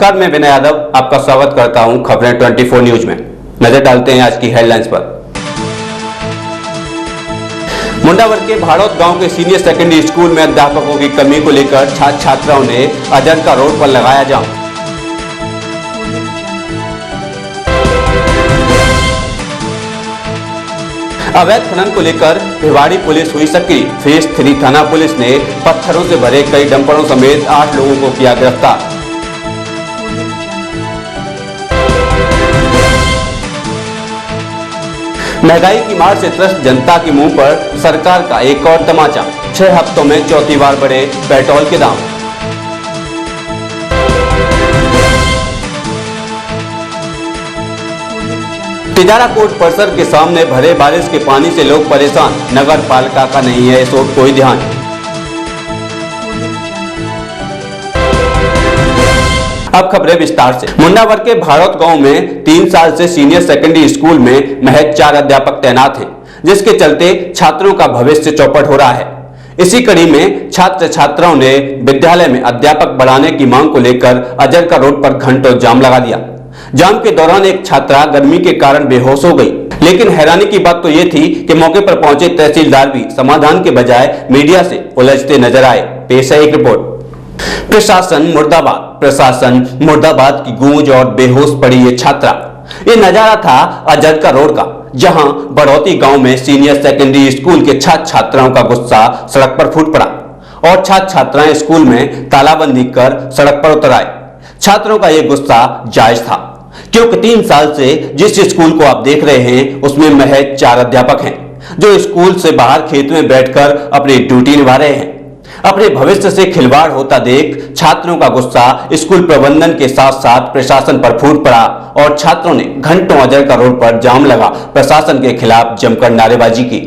नमस्कार, मैं विनय यादव आपका स्वागत करता हूं खबरें 24 न्यूज में। नजर डालते हैं आज की हेडलाइंस पर। मुंडावर के भाड़ौत गांव के सीनियर सेकेंडरी स्कूल में अध्यापकों की कमी को लेकर छात्र छात्राओं ने अजंता रोड पर लगाया जाम। अवैध खनन को लेकर भिवाड़ी पुलिस हुई सक्रिय। फेज 3 थाना पुलिस ने पत्थरों से भरे कई डंपरों समेत 8 लोगों को किया गिरफ्तार। महंगाई की मार से त्रस्त जनता के मुंह पर सरकार का एक और तमाचा। 6 हफ्तों में चौथी बार बढ़े पेट्रोल के दाम। तिजारा कोर्ट परिसर के सामने भरे बारिश के पानी से लोग परेशान। नगर पालिका का नहीं है इस ओर कोई ध्यान। अब खबरें विस्तार से। मुंडावर के भाड़ौत गांव में 3 साल से सीनियर सेकेंडरी स्कूल में महज 4 अध्यापक तैनात हैं, जिसके चलते छात्रों का भविष्य चौपट हो रहा है। इसी कड़ी में छात्र छात्राओं ने विद्यालय में अध्यापक बढ़ाने की मांग को लेकर अजंता रोड पर घंटों जाम लगा दिया। जाम के दौरान एक छात्रा गर्मी के कारण बेहोश हो गई, लेकिन हैरानी की बात तो ये थी कि मौके पर पहुंचे तहसीलदार भी समाधान के बजाय मीडिया से उलझते नजर आए। पेश है एक रिपोर्ट। प्रशासन मुर्दाबाद की गूंज और बेहोश पड़ी ये छात्रा। ये नजारा था अजंता रोड का, जहां बड़ौती गांव में सीनियर सेकेंडरी स्कूल के छात्र छात्राओं का गुस्सा सड़क पर फूट पड़ा और छात्र छात्राएं स्कूल में तालाबंदी कर सड़क पर उतर आए। छात्रों का ये गुस्सा जायज था, क्योंकि 3 साल से जिस स्कूल को आप देख रहे हैं उसमें महज 4 अध्यापक हैं, जो स्कूल से बाहर खेत में बैठकर अपनी ड्यूटी निभा रहे हैं। अपने भविष्य से खिलवाड़ होता देख छात्रों का गुस्सा स्कूल प्रबंधन के साथ साथ प्रशासन पर फूट पड़ा और छात्रों ने घंटों अजंता रोड पर जाम लगा प्रशासन के खिलाफ जमकर नारेबाजी की।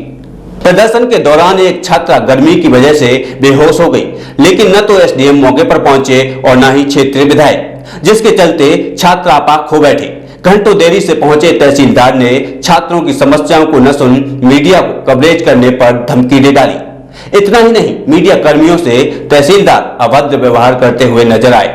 प्रदर्शन के दौरान एक छात्रा गर्मी की वजह से बेहोश हो गई, लेकिन न तो एसडीएम मौके पर पहुंचे और न ही क्षेत्रीय विधायक, जिसके चलते छात्रा आपा खो बैठे। घंटों देरी से पहुंचे तहसीलदार ने छात्रों की समस्याओं को न सुन मीडिया को कवरेज करने पर धमकी दे डाली। इतना ही नहीं, मीडिया कर्मियों से तहसीलदार अभद्र व्यवहार करते हुए नजर आए।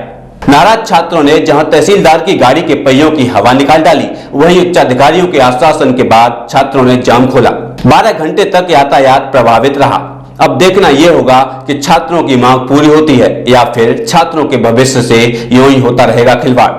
नाराज छात्रों ने जहां तहसीलदार की गाड़ी के पहियों की हवा निकाल डाली, वहीं उच्चाधिकारियों के आश्वासन के बाद छात्रों ने जाम खोला। 12 घंटे तक यातायात प्रभावित रहा। अब देखना यह होगा कि छात्रों की मांग पूरी होती है या फिर छात्रों के भविष्य से यूं ही होता रहेगा खिलवाड़।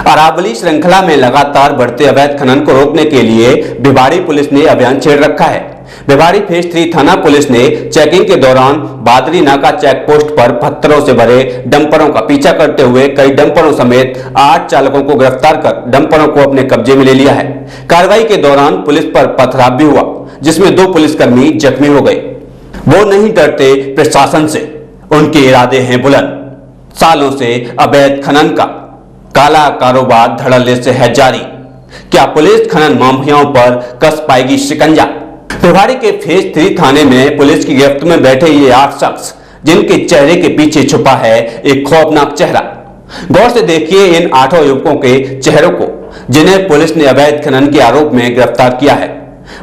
अरावली श्रृंखला में लगातार बढ़ते अवैध खनन को रोकने के लिए भिवाड़ी पुलिस ने अभियान छेड़ रखा है। भिवाड़ी फेज 3 थाना पुलिस ने चेकिंग के दौरान बादरी नाका चेक पोस्ट पर पत्थरों से भरे डंपरों का पीछा करते हुए कई डंपरों समेत 8 चालकों को गिरफ्तार कर डंपरों को अपने कब्जे में ले लिया है। कार्रवाई के दौरान पुलिस पर पथराव भी हुआ, जिसमें 2 पुलिसकर्मी जख्मी हो गए। वो नहीं डरते प्रशासन से, उनके इरादे हैं बुलंद। सालों से अवैध खनन का काला कारोबार धड़ल्ले से है जारी। क्या पुलिस खनन माफियाओं पर कस पाएगी शिकंजा? भिवाड़ी के फेज 3 थाने में पुलिस की गिरफ्त में बैठे ये 8 शख्स, जिनके चेहरे के पीछे छुपा है एक खौफनाक चेहरा। गौर से देखिए इन 8 युवकों के चेहरों को, जिन्हें पुलिस ने अवैध खनन के आरोप में गिरफ्तार किया है।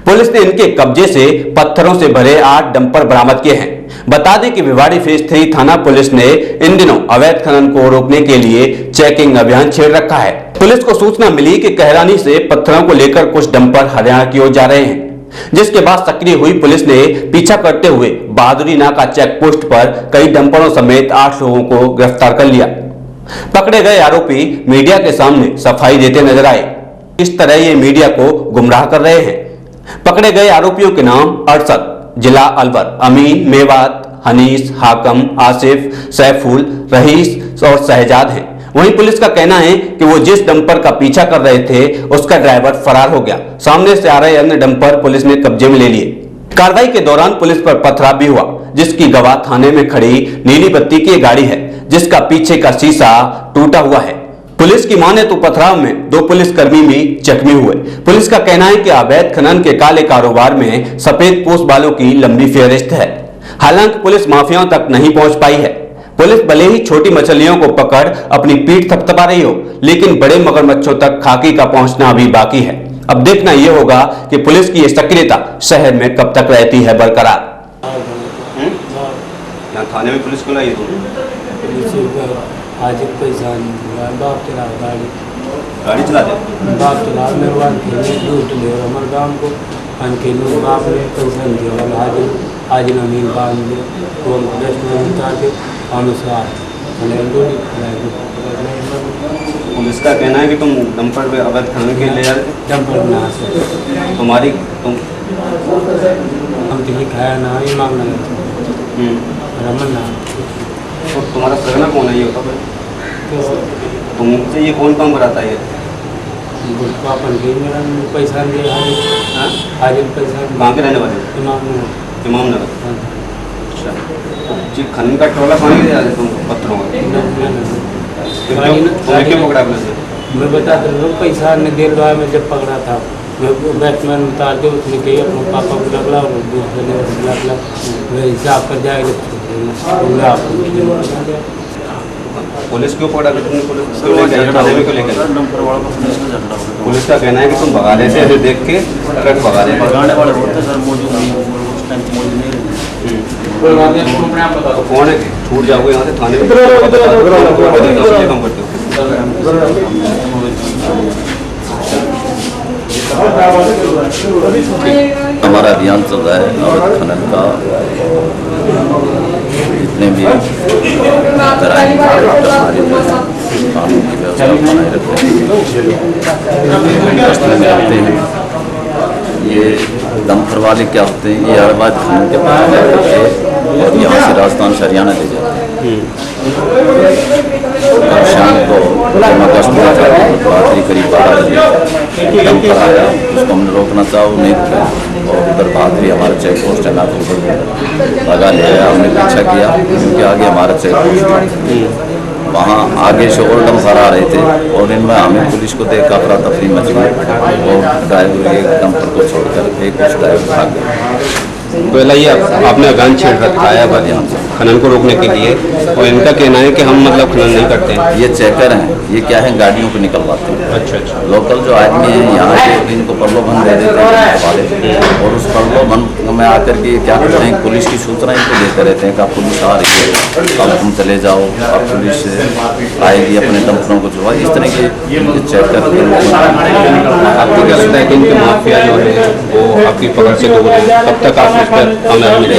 पुलिस ने इनके कब्जे से पत्थरों से भरे 8 डंपर बरामद किए हैं। बता दें कि भिवाड़ी फेज 3 थाना पुलिस ने इन दिनों अवैध खनन को रोकने के लिए चेकिंग अभियान छेड़ रखा है। पुलिस को सूचना मिली कि कहरानी से पत्थरों को लेकर कुछ डंपर हरियाणा की ओर जा रहे हैं, जिसके बाद सक्रिय हुई पुलिस ने पीछा करते हुए बहादुरी नाका चेक पोस्ट पर कई डंपरों समेत 8 लोगों को गिरफ्तार कर लिया। पकड़े गए आरोपी मीडिया के सामने सफाई देते नजर आए। इस तरह ये मीडिया को गुमराह कर रहे हैं। पकड़े गए आरोपियों के नाम अरशद, जिला अलवर, अमीन, मेवात, हनीस, हाकम, आसिफ, सैफुल, रईस और शहजाद हैं। वहीं पुलिस का कहना है कि वो जिस डंपर का पीछा कर रहे थे उसका ड्राइवर फरार हो गया। सामने से आ रहे अन्य डंपर पुलिस ने कब्जे में ले लिए। कार्रवाई के दौरान पुलिस पर पथराव भी हुआ, जिसकी गवाह थाने में खड़ी नीली बत्ती की गाड़ी है, जिसका पीछे का शीशा टूटा हुआ है। पुलिस की माने तो पथराव में 2 पुलिसकर्मी भी जख्मी हुए। पुलिस का कहना है कि अवैध खनन के काले कारोबार में सफेद पोस्ट वालों की लंबी फेहरिस्त है। हालांकि पुलिस माफियाओं तक नहीं पहुंच पाई है। पुलिस भले ही छोटी मछलियों को पकड़ अपनी पीठ थपथपा रही हो, लेकिन बड़े मगरमच्छों तक खाकी का पहुंचना अभी बाकी है। अब देखना यह होगा कि पुलिस की यह सक्रियता शहर में कब तक रहती है बरकरार। थाने में पुलिस को लाई आज पैसा बाप चला गाड़ी चला दे बाप चला मेहरबान दूर ले हमारे गाँव को अन के लोग बाप ने पैसा दिया आज नमीन बांध दे तो दस में उतार के अनुसार पुलिस का कहना है कि तुम डंपर पे अवैध खनन के ले जा रहे थे। डंपर ना से तुम्हारी तुम हम तो खाया ना ही मांगना रमन ना तो तुम्हारा सरगना कौन है ये होता है? तुमसे ये कौन काम कराता है? अपन मेरा पैसा दे आज पैसा कहाँ के रहने वाले? इमाम नगर। अच्छा, जी खनन का टोला कहाँ ले जा रहे तुम पत्थरों का? तुम्हें क्यों पकड़ा पुलिस? मैं बता दूँ पैसा ने दे रहा है। मैं जब पकड़ा था मैं बैट्समैन उतार के उसने कही अपने पापा को लगला और दूसरे लगला मैं हिसाब कर जाएगा। पुलिस क्यों पकड़ा? पुलिस का कहना है कि तुम भगा रहे थे, देख के ट्रक भगा रहे तो कौन है? छूट जाओगे यहाँ से थाने में काम करते हो। हमारा अभियान चल रहा है अवैध खनन का। जितने भी क्राइम कानून की व्यवस्था बनाए रखते हैं। ये डंपर वाले क्या होते हैं, ये अवैध खनन के पास और यहाँ से राजस्थान से हरियाणा ले जाते हैं। शाम को रात्रि करीब 12 बजे डंपर आया, उसको हमने रोकना चाहा, वो नहीं रुका और उधर भादरी हमारा चेक पोस्ट है नागपुर लगा ले आया। हमने पीछा किया क्योंकि आगे हमारा चेक पोस्ट, वहाँ आगे से और डंपर आ रहे थे और इनमें हमें पुलिस को देख अफरा तफरी मच गई और ड्राइवर एक डंपर को छोड़कर एक उस ड्राइवर भाग गए। पहला ये आपने अभियान छेड़ रखा है यहाँ से खनन को रोकने के लिए, और इनका कहना है कि हम मतलब खनन नहीं करते हैं। ये चेकर हैं, ये क्या है गाड़ियों को निकलवाते हैं। अच्छा। लोकल जो आदमी है यहाँ के इनको प्रलोभन दे देते हैं और उस प्रलोभन में आकर के क्या करते हैं, पुलिस की सूचना इनको देते रहते हैं कि आप पुलिस आ रही है, अब तुम चले जाओ, अब पुलिस आएगी अपने डंपरों को जो इस तरह के चेकर। आपको क्या लगता है कि इनके माफिया जो है वो आपकी पकड़ से दूर है, कब तक आप इस पर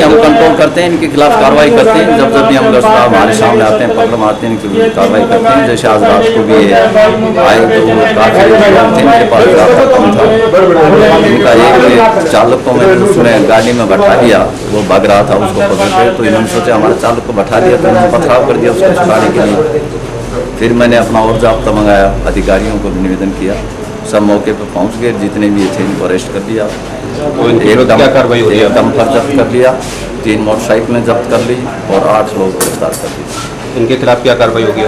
हम कंट्रोल करते हैं, इनके खिलाफ कार्रवाई करते हैं। जब भी हम गश्त हमारे सामने आते हैं, पकड़ मारते हैं, इनकी कार्रवाई करते हैं। जैसे आज रात को भी आए तो काफी इनके पास कम था, इनका एक चालक को मैंने उसमें गाड़ी में बैठा दिया, वो भाग रहा था, उसको पकड़ के तो इन्होंने सोचा हमारे चालक को बैठा दिया तो इन्होंने पथराव कर दिया उसको छुड़ाने के लिए। फिर मैंने अपना और जाब्ता मंगाया, अधिकारियों को निवेदन किया, सब मौके पर पहुंच गए, जितने भी थे इनको अरेस्ट कर दिया। क्या कार्रवाई हुई? डंपर जब्त कर लिया, 3 मोटरसाइकिलें जब्त कर ली और 8 लोग गिरफ्तार कर लिए। इनके खिलाफ क्या कार्रवाई होगी?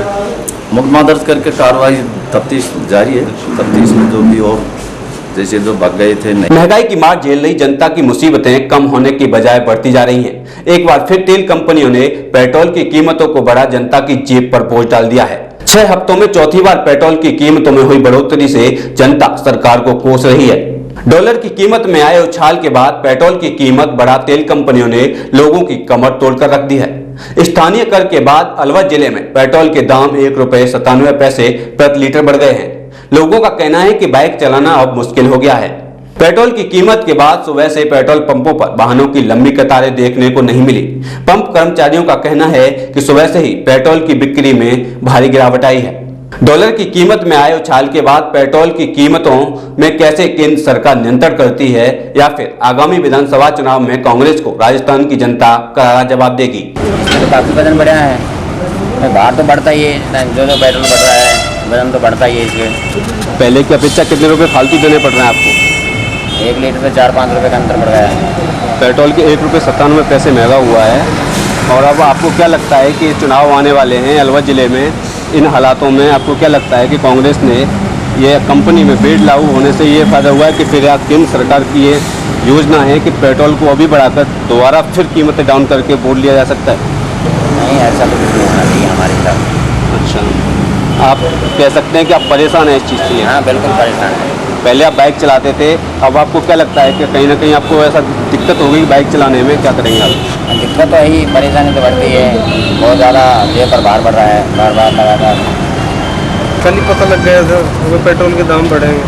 मुकदमा दर्ज करके कार्रवाई तफ्तीश जारी है। तफ्तीश में जो भी और जैसे जो भाग गए थे नहीं। महंगाई की मार झेल रही जनता की मुसीबतें कम होने की बजाय बढ़ती जा रही हैं। एक बार फिर तेल कंपनियों ने पेट्रोल की कीमतों को बढ़ा जनता की जेब पर बोझ डाल दिया है। 6 हफ्तों में चौथी बार पेट्रोल की कीमतों में हुई बढ़ोतरी से जनता सरकार को कोस रही है। डॉलर की कीमत में आए उछाल के बाद पेट्रोल की कीमत बढ़ा तेल कंपनियों ने लोगों की कमर तोड़कर रख दी है। स्थानीय कर के बाद अलवर जिले में पेट्रोल के दाम 1 रुपए 97 पैसे प्रति लीटर बढ़ गए हैं। लोगों का कहना है कि बाइक चलाना अब मुश्किल हो गया है। पेट्रोल की कीमत के बाद सुबह से पेट्रोल पंपों पर वाहनों की लंबी कतारें देखने को नहीं मिली। पंप कर्मचारियों का कहना है कि सुबह से ही पेट्रोल की बिक्री में भारी गिरावट आई है। डॉलर की कीमत में आए उछाल के बाद पेट्रोल की कीमतों में कैसे केंद्र सरकार नियंत्रण करती है, या फिर आगामी विधानसभा चुनाव में कांग्रेस को राजस्थान की जनता करारा जवाब देगी। तो काफी वजन बढ़ा है, बाहर तो बढ़ता ही है, जो पेट्रोल बढ़ रहा है वजन तो बढ़ता ही है। इसके पहले की अपेक्षा कितने रुपए फालतू देने पड़ रहे हैं आपको? 1 लीटर में 4-5 रुपये का अंतर बढ़ गया है। पेट्रोल के 1 रुपये 97 पैसे महंगा हुआ है। और अब आपको क्या लगता है कि चुनाव आने वाले हैं अलवर जिले में, इन हालातों में आपको क्या लगता है कि कांग्रेस ने ये कंपनी में बिड लागू होने से ये फ़ायदा हुआ है कि फिर केंद्र सरकार की ये योजना है कि पेट्रोल को अभी बढ़ाकर दोबारा फिर कीमतें डाउन करके वोट लिया जा सकता है? नहीं, ऐसा तो कुछ नहीं होना चाहिए हमारे हिसाब। अच्छा, आप कह सकते हैं कि आप परेशान हैं इस चीज़ से? हाँ, बिल्कुल परेशान है। पहले आप बाइक चलाते थे, अब आपको क्या लगता है कि कहीं ना कहीं आपको ऐसा दिक्कत होगी बाइक चलाने में? क्या करेंगे आप? दिक्कत तो यही, परेशानी तो बढ़ती है, बहुत ज़्यादा जेब पर भार बढ़ रहा है, बार लगातार। कल ही पता लग गया था वो पेट्रोल के दाम बढ़ेंगे,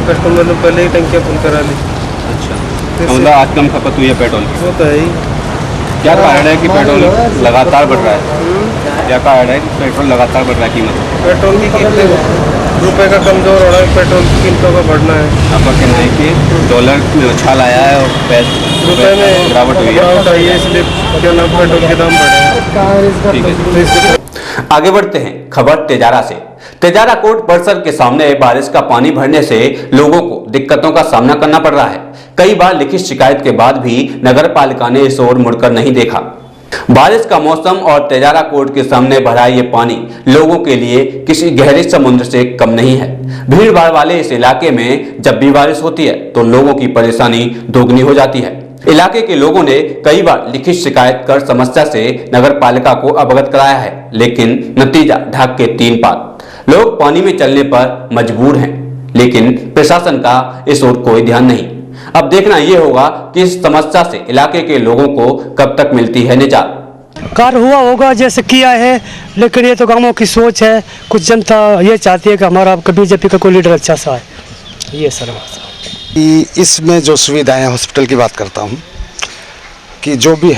कस्टमर ने पहले ही टंकियाँ फुल करा ली। अच्छा, मतलब आज कम खपत हुई है पेट्रोल की? वो तो है ही। क्या कारण है कि पेट्रोल लगातार बढ़ रहा है? क्या कारण है कि पेट्रोल लगातार बढ़ रहा है कीमत? पेट्रोल की कीमतें रुपए का कमज़ोर हो रहा है, पेट्रोल की कीमतों का बढ़ना है। आपका कहना है कि डॉलर में उछाल आया है और रुपए में गिरावट हुई है, गिरावट आई है, इसलिए क्या नाम पेट्रोल के दाम बढ़े हैं। आगे बढ़ते हैं खबर तेजारा से। तेजारा कोर्ट परिसर के सामने बारिश का पानी भरने से लोगों को दिक्कतों का सामना करना पड़ रहा है। कई बार लिखित शिकायत के बाद भी नगर पालिका ने इस ओर मुड़कर नहीं देखा। बारिश का मौसम और तेजारा कोर्ट के सामने भरा ये पानी लोगों के लिए किसी गहरे समुद्र से कम नहीं है। भीड़ भाड़ वाले इस इलाके में जब भी बारिश होती है तो लोगों की परेशानी दोगुनी हो जाती है। इलाके के लोगों ने कई बार लिखित शिकायत कर समस्या से नगर पालिका को अवगत कराया है, लेकिन नतीजा ढाक के तीन पात। लोग पानी में चलने पर मजबूर हैं, लेकिन प्रशासन का इस ओर कोई ध्यान नहीं। अब देखना यह होगा कि इस समस्या से इलाके के लोगों को कब तक मिलती है निजात। कार्य हुआ होगा जैसे किया है, लेकिन ये तो गांवों की सोच है। कुछ जनता ये चाहती है कि हमारा बीजेपी का कोई लीडर अच्छा सा है। ये सर इसमें जो सुविधाएं हैं, हॉस्पिटल की बात करता हूं कि जो भी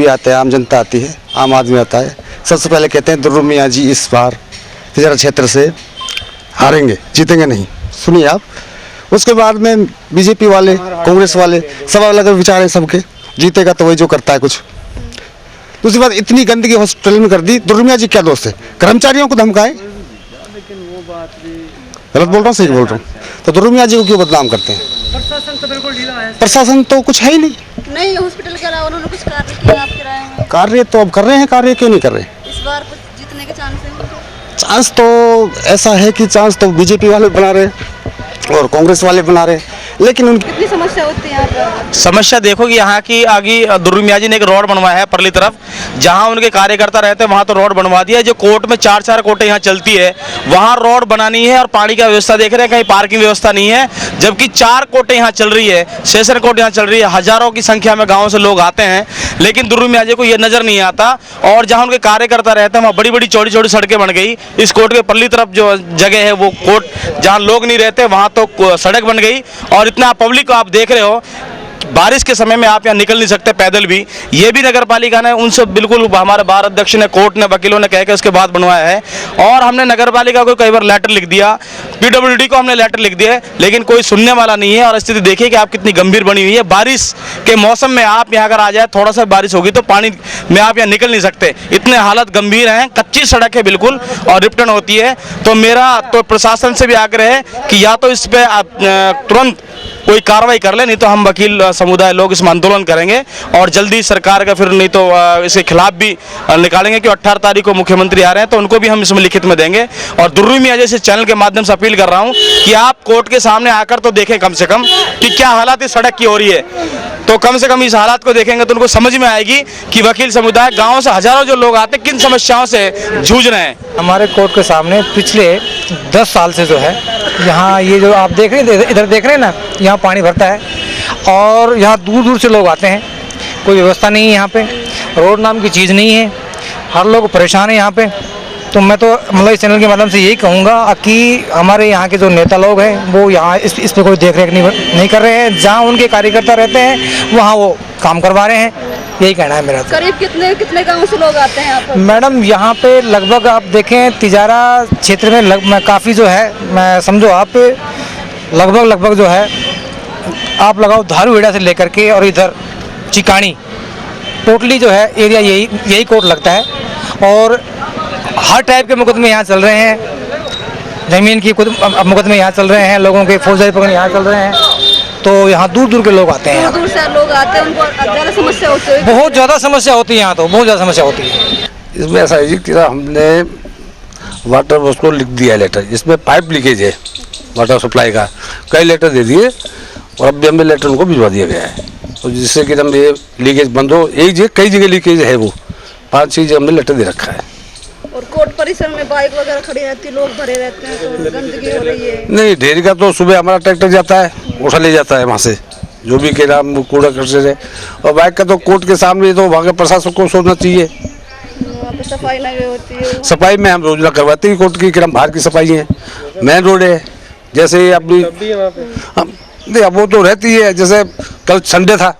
आता है, आम जनता आती है, आम आदमी आता है, सबसे पहले कहते हैं दुर्रू मियाँ जी इस बार तेजारा क्षेत्र से हारेंगे, जीतेंगे नहीं। सुनिए आप, उसके बाद में बीजेपी वाले, कांग्रेस वाले सब अलग अलग विचार हैं सबके। जीतेगा तो वही जो करता है कुछ। दूसरी बात, इतनी गंदगी हॉस्पिटल में कर दी। दुर्रू मियाँ जी क्या दोस्त है? कर्मचारियों को धमकाए। गलत बोल रहा हूँ, सही बोल रहा हूँ? तो दुर्रू मियाँ जी को क्यों बदनाम करते हैं? प्रशासन तो बिल्कुल ढीला है। प्रशासन तो कुछ है ही नहीं। नहीं, हॉस्पिटल के अलावा उन्होंने कुछ कार्य किया आपके राय में? कार्य तो अब कर रहे हैं, कार्य क्यों नहीं कर रहे? इस बार कुछ जीतने के चांस है? चांस तो ऐसा है कि चांस तो बीजेपी वाले बना रहे और कांग्रेस वाले बना रहे, लेकिन उनकी कितनी समस्या होती है यहाँ पर? समस्या देखो कि यहाँ की आगे दुर्रू मियाँ जी ने एक रोड बनवाया है परली तरफ, जहाँ उनके कार्यकर्ता रहते हैं वहाँ तो रोड बनवा दिया है। जो कोर्ट में 4-4 कोर्टें यहाँ चलती है वहाँ रोड बनानी है और पानी का व्यवस्था देख रहे हैं, कहीं पार्किंग व्यवस्था नहीं है। जबकि 4 कोर्टें यहाँ चल रही है, सेशन कोर्ट यहाँ चल रही है, हजारों की संख्या में गाँव से लोग आते हैं, लेकिन दुर्रू मियाँ जी को ये नजर नहीं आता। और जहाँ उनके कार्यकर्ता रहते हैं वहाँ बड़ी बड़ी चौड़ी चौड़ी सड़कें बन गई। इस कोर्ट के परली तरफ जो जगह है वो कोर्ट जहाँ लोग नहीं रहते वहाँ तो सड़क बन गई। और इतना पब्लिक को आप देख रहे हो, बारिश के समय में आप यहाँ निकल नहीं सकते पैदल भी। ये भी नगर पालिका ने उनसे बिल्कुल, हमारे बार अध्यक्ष ने, कोर्ट ने, वकीलों ने कह के उसके बाद बनवाया है। और हमने नगर पालिका को कई बार लेटर लिख दिया, पीडब्ल्यूडी को हमने लेटर लिख दिया, लेकिन कोई सुनने वाला नहीं है। और स्थिति देखिए कि आप कितनी गंभीर बनी हुई है। बारिश के मौसम में आप यहाँ अगर आ जाए, थोड़ा सा बारिश होगी तो पानी में आप यहाँ निकल नहीं सकते, इतने हालत गंभीर हैं। कच्ची सड़क है बिल्कुल और रिपटन होती है। तो मेरा तो प्रशासन से भी आग्रह है कि या तो इस पर तुरंत कोई कार्रवाई कर ले, नहीं तो हम वकील समुदाय लोग इसमें आंदोलन करेंगे और जल्दी सरकार का फिर नहीं तो इसके खिलाफ भी निकालेंगे। कि 18 तारीख को मुख्यमंत्री आ रहे हैं तो उनको भी हम इसमें लिखित में देंगे। और दुर्रू मियाँ जैसे चैनल के माध्यम से अपील कर रहा हूँ कि आप कोर्ट के सामने आकर तो देखें कम से कम कि क्या हालात इस सड़क की हो रही है। तो कम से कम इस हालात को देखेंगे तो उनको समझ में आएगी कि वकील समुदाय, गाँव से हजारों जो लोग आते हैं, किन समस्याओं से जूझ रहे हैं। हमारे कोर्ट के सामने पिछले 10 साल से जो है, यहाँ ये जो आप देख रहे हैं, इधर देख रहे हैं ना, यहाँ पानी भरता है और यहाँ दूर दूर से लोग आते हैं। कोई व्यवस्था नहीं है यहाँ पे, रोड नाम की चीज़ नहीं है, हर लोग परेशान है यहाँ पे। तो मैं तो मतलब इस चैनल के माध्यम से यही कहूँगा कि हमारे यहाँ के जो नेता लोग हैं वो यहाँ इस पे कोई देख रेख नहीं कर रहे हैं। जहाँ उनके कार्यकर्ता रहते हैं वहाँ वो काम करवा रहे हैं, यही कहना है मेरा। करीब कितने गाँव से लोग आते हैं यहाँ पर? मैडम यहाँ पे लगभग आप देखें तिजारा क्षेत्र में काफ़ी जो है, मैं समझो आप लगभग जो है आप लगाओ धारूहेड़ा से लेकर के और इधर चिकानी, टोटली जो है एरिया यही कोर्ट लगता है। और हर टाइप के मुकदमे यहाँ चल रहे हैं, ज़मीन की मुकदमे यहाँ चल रहे हैं, लोगों के फौजदारी प्रकरण यहाँ चल रहे हैं। तो यहाँ दूर दूर के लोग आते हैं, दूर से लोग आते हैं, उनको ज़्यादा समस्या होती है। बहुत ज़्यादा समस्या होती है यहाँ, तो बहुत ज़्यादा समस्या होती है। इसमें ऐसा है कि हमने वाटर उसको लिख दिया है लेटर, इसमें पाइप लीकेज है वाटर सप्लाई का, कई लेटर दे दिए और अब भी हमें लेटर उनको भिजवा दिया गया है, तो जिससे कि हम ये लीकेज बंद हो। एक जगह कई जगह लीकेज है, वो 5-6 जगह हमने लेटर दे रखा है। और कोर्ट परिसर में बाइक वगैरह खड़ी रहती है, लोग भरे रहते हैं, तो गंदगी हो रही है। नहीं, ढेर का तो सुबह हमारा ट्रैक्टर जाता है, उठा ले जाता है वहाँ से जो भी कह रहा कूड़ा कचरे है, और बाइक का तो कोर्ट के सामने, तो वहाँ के प्रशासन को सोचना चाहिए। सफाई नहीं होती है, सफाई में हम रोज करवाते हैं कोर्ट की, कि हम बाहर की सफाई है, मेन रोड है, जैसे अपनी नहीं अब वो तो रहती है। जैसे कल संडे था,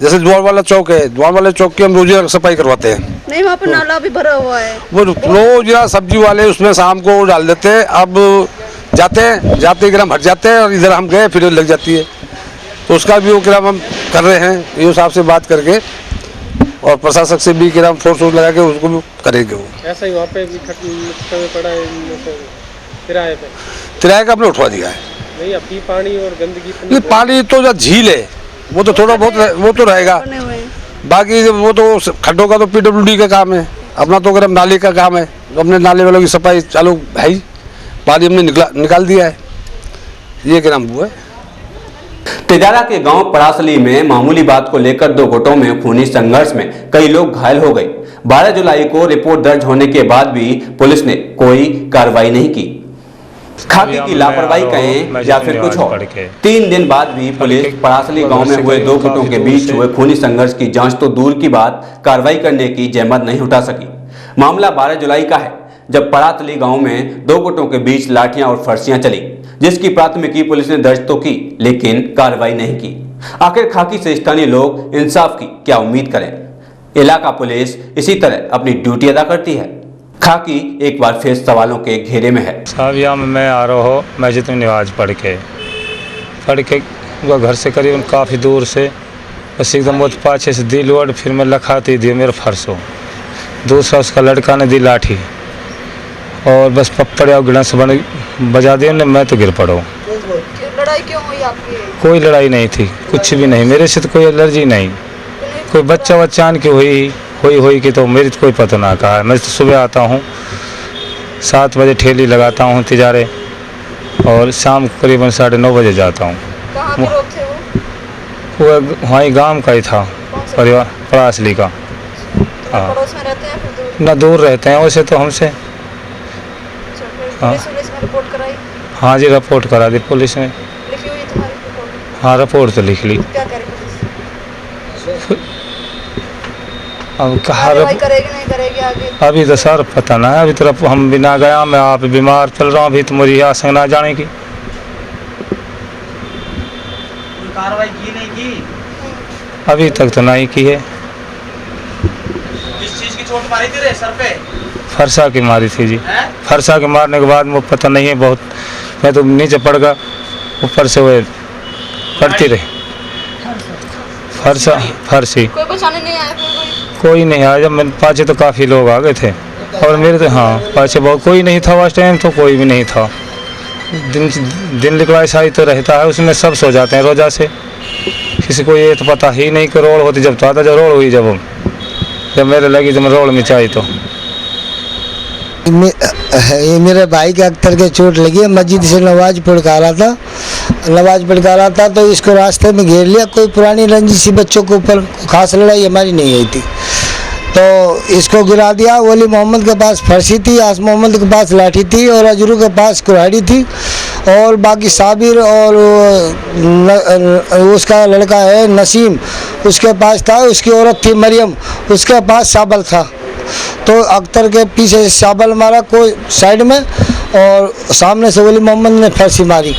जैसे द्वार वाला चौक है, द्वार वाले चौक की हम रोज सफाई करवाते हैं। नहीं वहाँ पर नाला भी भरा हुआ है, वो रोज या सब्जी वाले उसमें शाम को डाल देते हैं। अब जाते ग्राम हट जाते हैं और इधर हम गए फिर लग जाती है, तो उसका भी वो ग्राम हम कर रहे हैं ये हिसाब से बात करके, और प्रशासक से भी ग्राम फोर्स लगा के उसको भी करेंगे। वो ऐसा ही वहाँ पे भी पड़ा है, किराए का हमने उठवा दिया है। नहीं अभी पानी और गंदगी नहीं, पानी तो जो झील है वो तो थोड़ा बहुत वो तो रहेगा, बाकी वो तो खड्डों का तो PWD का काम है, अपना तो अगर नाले का काम है, अपने नाले वालों की सफाई चालू है, पानी हमने निकाल दिया है, ये काम हुआ है। तिजारा के गांव परासली में मामूली बात को लेकर 2 गुटों में खूनी संघर्ष में कई लोग घायल हो गए। 12 जुलाई को रिपोर्ट दर्ज होने के बाद भी पुलिस ने कोई कार्रवाई नहीं की। खाकी की लापरवाही कहें या फिर कुछ और, 3 दिन बाद भी पुलिस परासली गांव में हुए 2 गुटों के बीच हुए खूनी संघर्ष की जांच तो दूर की बात, कार्रवाई करने की जहमत नहीं उठा सकी। मामला 12 जुलाई का है, जब परासली गांव में 2 गुटों के बीच लाठियां और फर्शियां चली, जिसकी प्राथमिकी पुलिस ने दर्ज तो की लेकिन कार्रवाई नहीं की। आखिर खाकी से स्थानीय लोग इंसाफ की क्या उम्मीद करें? इलाका पुलिस इसी तरह अपनी ड्यूटी अदा करती है। खाकी एक बार फिर सवालों के घेरे में है। साहब यहाँ मैं आ रहा हूँ मस्जिद में नमाज पढ़ के घर से करीबन काफ़ी दूर से, बस एकदम बहुत पाछे से दी लोड, फिर मैं लखाती दी मेरा फर्श हो, दूसरा उसका लड़का ने दी लाठी, और बस पप्पड़ और गिलास बजा दिया ने, मैं तो गिर पड़ा। लड़ाई क्यों हुई आपकी? कोई लड़ाई नहीं थी, कुछ भी नहीं, मेरे से तो कोई एलर्जी नहीं, कोई बच्चा की हुई कि तो मेरी तो कोई पता ना कहा। मैं तो सुबह आता हूँ 7 बजे ठेली लगाता हूँ तिजारे, और शाम करीबन 9:30 बजे जाता हूँ। कहाँ के लोग थे वो? वहीं गांव का ही था, परिवार परासली का। हाँ, पड़ोस में रहते हैं फिर ना दूर रहते हैं वैसे तो हमसे। पुलिस में रिपोर्ट कराई? हाँ जी, रिपोर्ट करा दी पुलिस ने। लिखी हुई तुम्हारी रिपोर्ट? हाँ, रिपोर्ट तो लिख ली। क्या करेगी पुलिस? अब कहा करेगी नहीं करेगी आगे? अभी तो सर पता ना है, अभी तरफ हम बिना गया, मैं आप बीमार चल रहा हूँ, अभी तो मुझे आशंका ना जाने की। कार्रवाई की नहीं की? अभी तक तो नहीं की है। किस चीज की चोट मारी थी रे? सर पे? फरसा की मारी थी जी। फरसा के मारने के बाद वो पता नहीं है, बहुत मैं तो नीचे पड़ गया, ऊपर से वो पड़ती रही फरसी। कोई बचाने नहीं आया? कोई नहीं आया, जब मेरे पाछे तो काफ़ी लोग आ गए थे, और मेरे तो हाँ पाछे बहुत कोई नहीं था उस टाइम, तो कोई भी नहीं था। दिन लिखवाई साई तो रहता है, उसमें सब सो जाते हैं रोजा से, किसी को ये तो पता ही नहीं कि रोड होती, जब तो आता जब रोड हुई, जब मेरे लगी जब रोड में चाहिए तो ये मेरे भाई के अख्तर के चोट लगी है, मस्जिद से नमाज पढ़ के आ रहा था तो इसको रास्ते में घेर लिया। कोई पुरानी रंजिश बच्चों के ऊपर खास लड़ाई हमारी नहीं हुई थी, तो इसको गिरा दिया। वली मोहम्मद के पास फरसी थी, आस मोहम्मद के पास लाठी थी, और अजरू के पास कुल्हाड़ी थी, और बाकी साबिर और उसका लड़का है नसीम, उसके पास था। उसकी औरत थी मरियम, उसके पास शाबल था। तो अख्तर के पीछे से शाबल मारा कोई साइड में, और सामने से वली मोहम्मद ने फरसी मारी।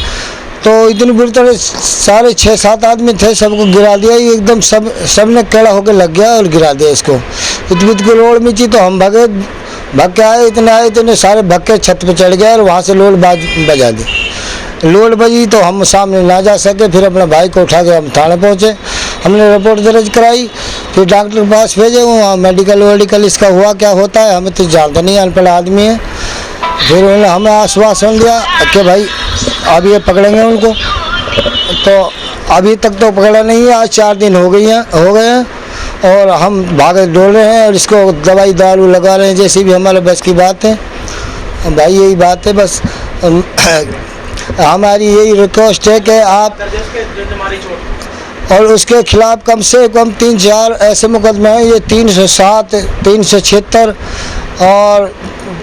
तो इतनी बुरी तरह सारे 6-7 आदमी थे, सबको गिरा दिया एकदम, सब ने केड़ा होकर लग गया और गिरा दिया इसको। इतनी को लोड मिची तो हम भाग के आए, इतने सारे भग के छत पे चढ़ गए और वहाँ से लोड बजा दी। लोड बजी तो हम सामने ना जा सके, फिर अपने भाई को उठा के हम थाने पहुँचे, हमने रिपोर्ट दर्ज कराई, फिर डॉक्टर के पास भेजे, वहाँ मेडिकल इसका हुआ क्या होता है हमें तो जानता नहीं, अनपढ़ आदमी है। फिर उन्होंने हमें आश्वासन दिया कि भाई अब ये पकड़ेंगे उनको, तो अभी तक तो पकड़ा नहीं है। आज 4 दिन हो गए हैं और हम भागे डोल रहे हैं और इसको दवाई दारू लगा रहे हैं, जैसी भी हमारे बस की बात है। भाई यही बात है बस। हमारी यही रिक्वेस्ट है कि आप और उसके खिलाफ कम से कम 3-4 ऐसे मुकदमे हैं। ये 307, 376 और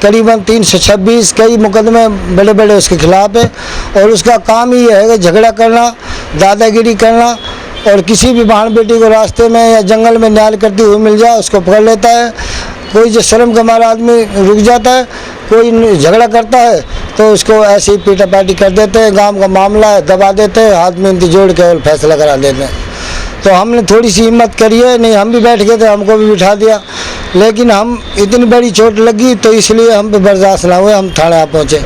करीबन 326 कई मुकदमे बड़े बड़े उसके खिलाफ है। और उसका काम ही है कि झगड़ा करना, दादागिरी करना, और किसी भी बहन बेटी को रास्ते में या जंगल में न्याय करती हुई मिल जाए उसको पकड़ लेता है। कोई जो शर्म का मारा आदमी रुक जाता है, कोई झगड़ा करता है तो उसको ऐसे ही पीटा पाटी कर देते हैं। गांव का मामला है, दबा देते हैं, हाथ में जोड़ के और फैसला करा देते हैं। तो हमने थोड़ी सी हिम्मत करी है, नहीं हम भी बैठ गए थे, हमको भी बिठा दिया, लेकिन हम इतनी बड़ी चोट लगी तो इसलिए हम पे बर्दाश्त ना हुए, हम थाने पहुँचे।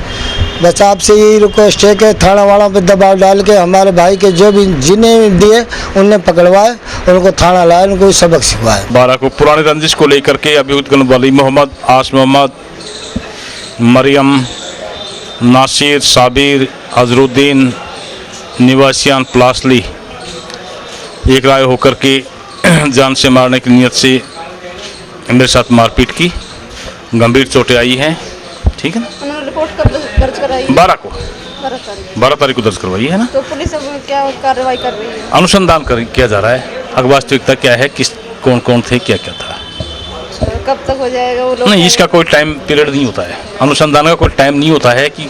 बस आपसे यही रिक्वेस्ट है कि थाना वालों पे दबाव डाल के हमारे भाई के जो भी जिन्हें दिए उन्हें पकड़वाए, उनको थाना लाए, उनको सबक सिखवाए। 12 को पुराने रंजिश को लेकर के अभियुक्त वली मोहम्मद, आस मोहम्मद, मरियम, नासिर, साबिर, अजरुद्दीन निवासियान प्लासली एक राय होकर के जान से मारने की नीयत से मेरे साथ मारपीट की, गंभीर चोटें आई हैं। ठीक है ना। उन्होंने रिपोर्ट कब दर्ज कराई? 12 तारीख को दर्ज करवाई है ना। तो पुलिस अब क्या कार्रवाई कर रही है? अनुसंधान किया जा रहा है। अब वास्तविकता क्या है, किस कौन कौन थे, क्या क्या था। कब तक हो जाएगा वो लोग? नहीं, इसका कोई टाइम पीरियड नहीं होता है। अनुसंधान का कोई टाइम नहीं होता है कि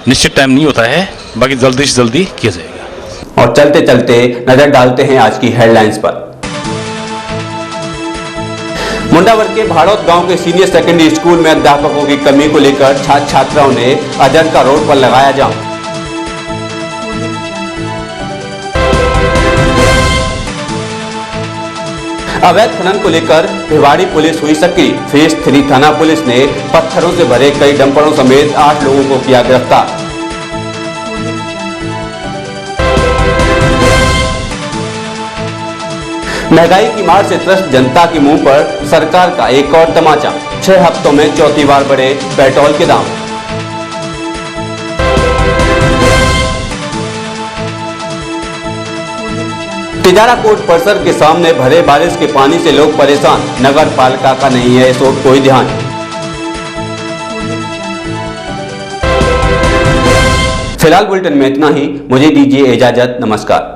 निश्चित टाइम नहीं होता है, बाकी जल्दी से जल्दी किया जाएगा। और चलते चलते नजर डालते हैं आज की हेडलाइंस पर। मुंडावर के भाड़ौत गांव के सीनियर सेकेंडरी स्कूल में अध्यापकों की कमी को लेकर छात्र छात्राओं ने अजंता रोड पर लगाया जाम। अवैध खनन को लेकर भिवाड़ी पुलिस हुई सक्रिय। फेज 3 थाना पुलिस ने पत्थरों से भरे कई डंपरों समेत 8 लोगों को किया गिरफ्तार। महंगाई की मार से त्रस्त जनता के मुंह पर सरकार का एक और तमाचा। 6 हफ्तों में चौथी बार बढ़े पेट्रोल के दाम। तिजारा कोर्ट परिसर के सामने भरे बारिश के पानी से लोग परेशान। नगर पालिका का नहीं है इस ओर कोई ध्यान। फिलहाल बुलेटिन में इतना ही। मुझे दीजिए इजाजत। नमस्कार।